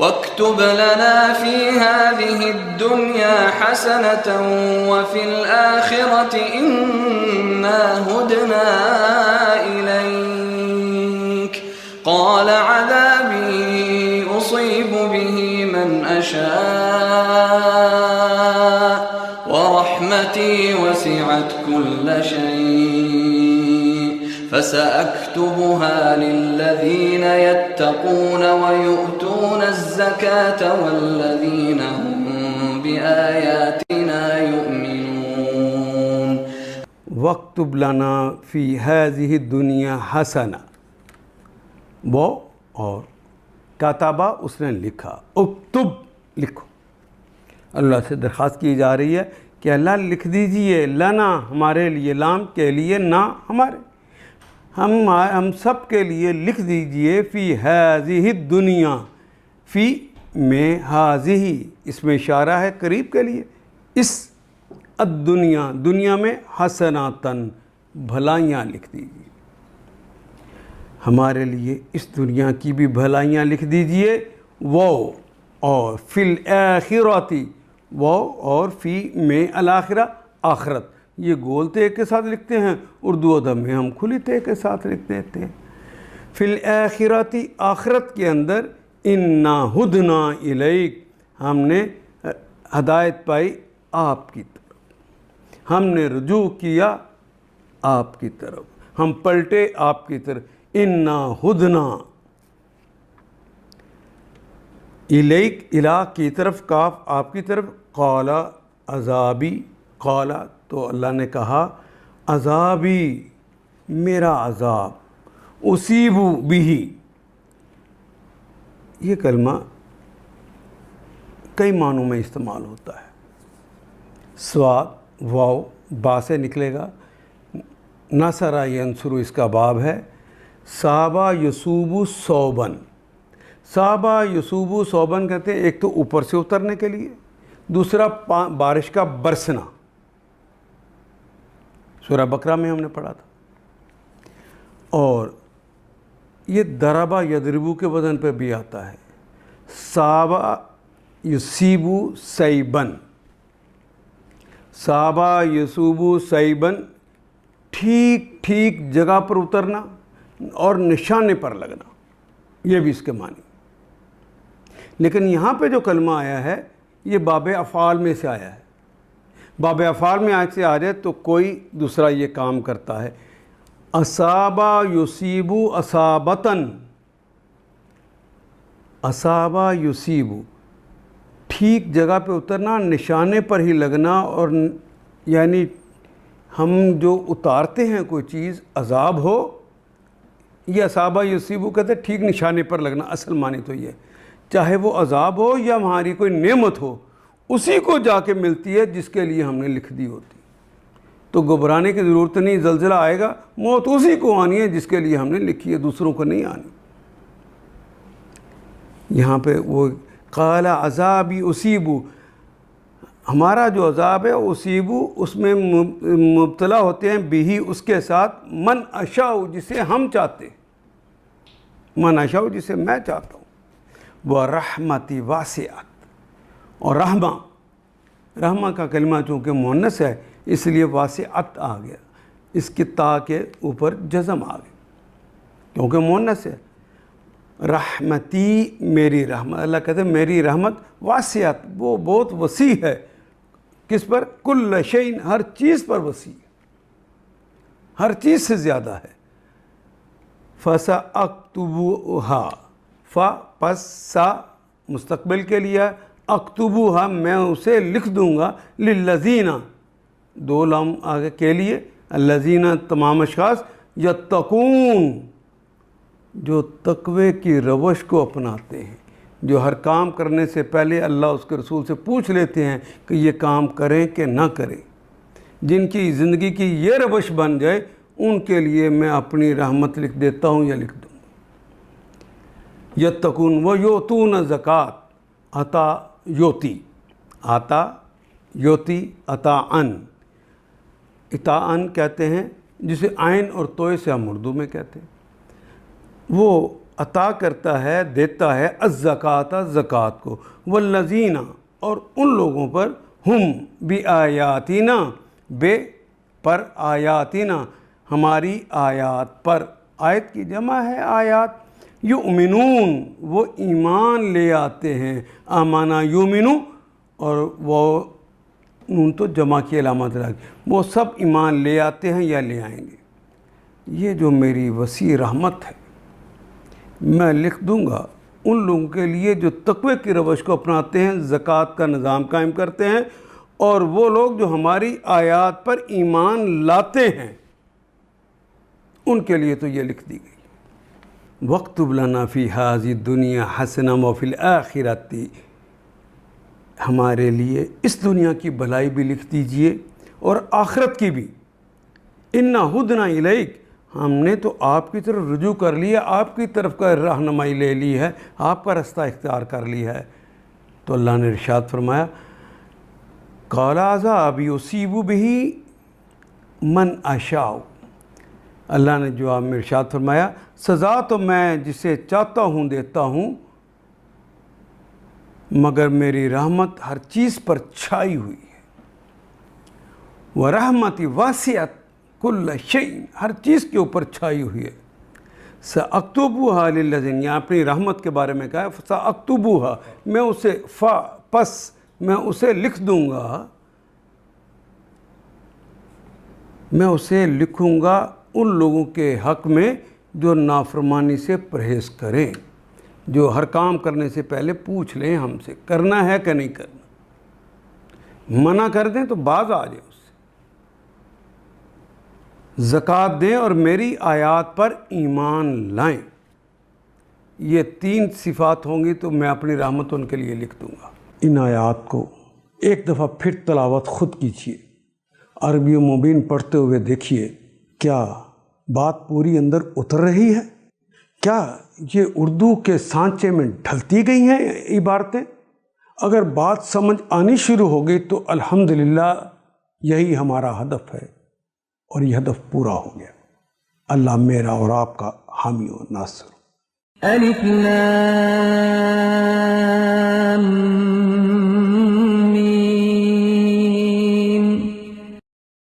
واكتب لنا في هذه الدنيا حسنة وفي الآخرة إنا هدنا إليك قال عذابي أصيب به من أشاء ورحمتي وسعت كل شيء فسأكتبها للذين يتقون ويؤتون الزكاة والذين هم بآياتنا يؤمنون. وَاكْتُبْ لَنَا فِي هَذِهِ الدُّنْيَا حَسَنَةً. وہ اور کاتبہ اس نے لکھا، اکتب لکھو. اللہ سے درخواست کی جا رہی ہے کہ اللہ لکھ دیجئے لنا ہمارے لیے، لام کے لیے، نہ ہمارے، ہم سب کے لیے لکھ دیجئے فی ہذہ الدنیا، فی میں ہذہ اس میں اشارہ ہے قریب کے لیے، اس الدنیا دنیا میں حسناتن بھلائیاں لکھ دیجئے، ہمارے لیے اس دنیا کی بھی بھلائیاں لکھ دیجئے. وہ اور فی الآخرۃ، وہ اور فی میں الآخرہ آخرت، یہ گول تے کے ساتھ لکھتے ہیں، اردو ادب میں ہم کھلی تے کے ساتھ لکھ دیتے ہیں. فی الآخرۃ آخرت کے اندر انا ہدنا الیک، ہم نے ہدایت پائی آپ کی طرف، ہم نے رجوع کیا آپ کی طرف، ہم پلٹے آپ کی طرف. انا ہدنا الیک، الہ کی طرف، کاف آپ کی طرف. قال عذابی، قال تو اللہ نے کہا عذابی میرا عذاب، اصیب بھی، یہ کلمہ کئی معنوں میں استعمال ہوتا ہے. سواد واو با سے نکلے گا، نصر ینصر اس کا باب ہے. صابہ یصوب صوبن، صابہ یصوب صوبن کہتے ہیں ایک تو اوپر سے اترنے کے لیے، دوسرا بارش کا برسنا، سورہ بقرہ میں ہم نے پڑھا تھا. اور یہ دربہ یضربو کے وزن پہ بھی آتا ہے. صابہ یصیبو صیبن، صابہ یصوبو صیبن، ٹھیک ٹھیک جگہ پر اترنا اور نشانے پر لگنا، یہ بھی اس کے معنی. لیکن یہاں پہ جو کلمہ آیا ہے یہ باب افعال میں سے آیا ہے. باب افعال میں آج سے آ جائے تو کوئی دوسرا یہ کام کرتا ہے. اصابہ یصیبو اصابتن، اصابہ یصیبو ٹھیک جگہ پہ اترنا، نشانے پر ہی لگنا. اور یعنی ہم جو اتارتے ہیں کوئی چیز، عذاب ہو، یہ اصابہ یصیبو کہتے ہیں ٹھیک نشانے پر لگنا. اصل معنی تو یہ، چاہے وہ عذاب ہو یا ہماری کوئی نعمت ہو، اسی کو جا کے ملتی ہے جس کے لیے ہم نے لکھ دی ہوتی. تو گھبرانے کی ضرورت نہیں، زلزلہ آئے گا، موت اسی کو آنی ہے جس کے لیے ہم نے لکھی ہے، دوسروں کو نہیں آنی. یہاں پہ وہ قال عذابی اصیبو، ہمارا جو عذاب ہے اصیبو، اس میں مبتلا ہوتے ہیں بھی، اس کے ساتھ من اشاء، جسے ہم چاہتے ہیں، من اشاء جسے میں چاہتا ہوں. وہ رحمتی واسعت، اور رحمہ، رحمہ کا کلمہ چونکہ مؤنث ہے اس لیے واسعت آ گیا، اس کی تا کے اوپر جزم آ گیا کیونکہ مؤنث ہے. رحمتی میری رحمت، اللہ کہتے ہیں میری رحمت واسعت، وہ بہت وسیع ہے. کس پر؟ کل شیء، ہر چیز پر وسیع ہے، ہر چیز سے زیادہ ہے. فَسَأَكْتُبُهَا، پس سا مستقبل کے لیے، اکتبوہا میں اسے لکھ دوں گا، للذین، دو لام آگے کے لیے، الذین تمام اشخاص، یتقون جو تقوی کی روش کو اپناتے ہیں، جو ہر کام کرنے سے پہلے اللہ اس کے رسول سے پوچھ لیتے ہیں کہ یہ کام کریں کہ نہ کریں. جن کی زندگی کی یہ روش بن جائے ان کے لیے میں اپنی رحمت لکھ دیتا ہوں یا لکھ دوں. یتقون و یؤتون زکات، عطا یوتی، آتا یوتی عطاءً، عطاءً کہتے ہیں جسے عین اور توئے سے ہم اردو میں کہتے ہیں. وہ عطا کرتا ہے، دیتا ہے الزکوٰۃ، زکوٰۃ کو، والذین، اور ان لوگوں پر، ہم بآیاتنا، بے پر آیاتنا، ہماری آیات پر، آیت کی جمع ہے آیات، یؤمنون، وہ ایمان لے آتے ہیں، آمانا یؤمنو، اور وہ نون تو جمع کی علامت رکھ، وہ سب ایمان لے آتے ہیں یا لے آئیں گے۔ یہ جو میری وسیع رحمت ہے میں لکھ دوں گا ان لوگوں کے لیے جو تقوی کی روش کو اپناتے ہیں، زکوٰۃ کا نظام قائم کرتے ہیں، اور وہ لوگ جو ہماری آیات پر ایمان لاتے ہیں ان کے لیے تو یہ لکھ دی گئی۔ وَاكْتُبْ لَنَا فِي هَذِهِ الدُّنْيَا حَسَنَةً وَفِي الْآخِرَةِ، ہمارے لیے اس دنیا کی بھلائی بھی لکھ دیجئے اور آخرت کی بھی۔ اِنَّا هُدْنَا إِلَيْكَ، ہم نے تو آپ کی طرف رجوع کر لیا، آپ کی طرف کا رہنمائی لے لی ہے، آپ کا رستہ اختیار کر لی ہے۔ تو اللہ نے ارشاد فرمایا قَالَ عَذَابِي يُصِيبُ بِهِ مَنْ أَشَاءُ، اللہ نے جواب میں ارشاد فرمایا سزا تو میں جسے چاہتا ہوں دیتا ہوں، مگر میری رحمت ہر چیز پر چھائی ہوئی ہے۔ وَرَحْمَتِي وَاسِعَتْ كُلَّ شَيْءٍ، ہر چیز کے اوپر چھائی ہوئی ہے۔ سَأَكْتُبُهَا لِلَّذِينَ، یہاں اپنی رحمت کے بارے میں کہا ہے سَأَكْتُبُهَا، میں اسے پس میں اسے لکھ دوں گا، میں اسے لکھوں گا ان لوگوں کے حق میں جو نافرمانی سے پرہیز کریں، جو ہر کام کرنے سے پہلے پوچھ لیں ہم سے کرنا ہے کہ نہیں کرنا، منع کر دیں تو باز آ جائیں، اس سے زکوٰۃ دیں اور میری آیات پر ایمان لائیں۔ یہ 3 صفات ہوں گی تو میں اپنی رحمت ان کے لیے لکھ دوں گا۔ ان آیات کو ایک دفعہ پھر تلاوت خود کیجیے، عربی و مبین پڑھتے ہوئے دیکھیے کیا بات پوری اندر اتر رہی ہے، کیا یہ اردو کے سانچے میں ڈھلتی گئی ہیں عبارتیں۔ اگر بات سمجھ آنی شروع ہو گئی تو الحمدللہ یہی ہمارا ہدف ہے، اور یہ ہدف پورا ہو گیا۔ اللہ میرا اور آپ کا حامی و ناصر۔ الف لام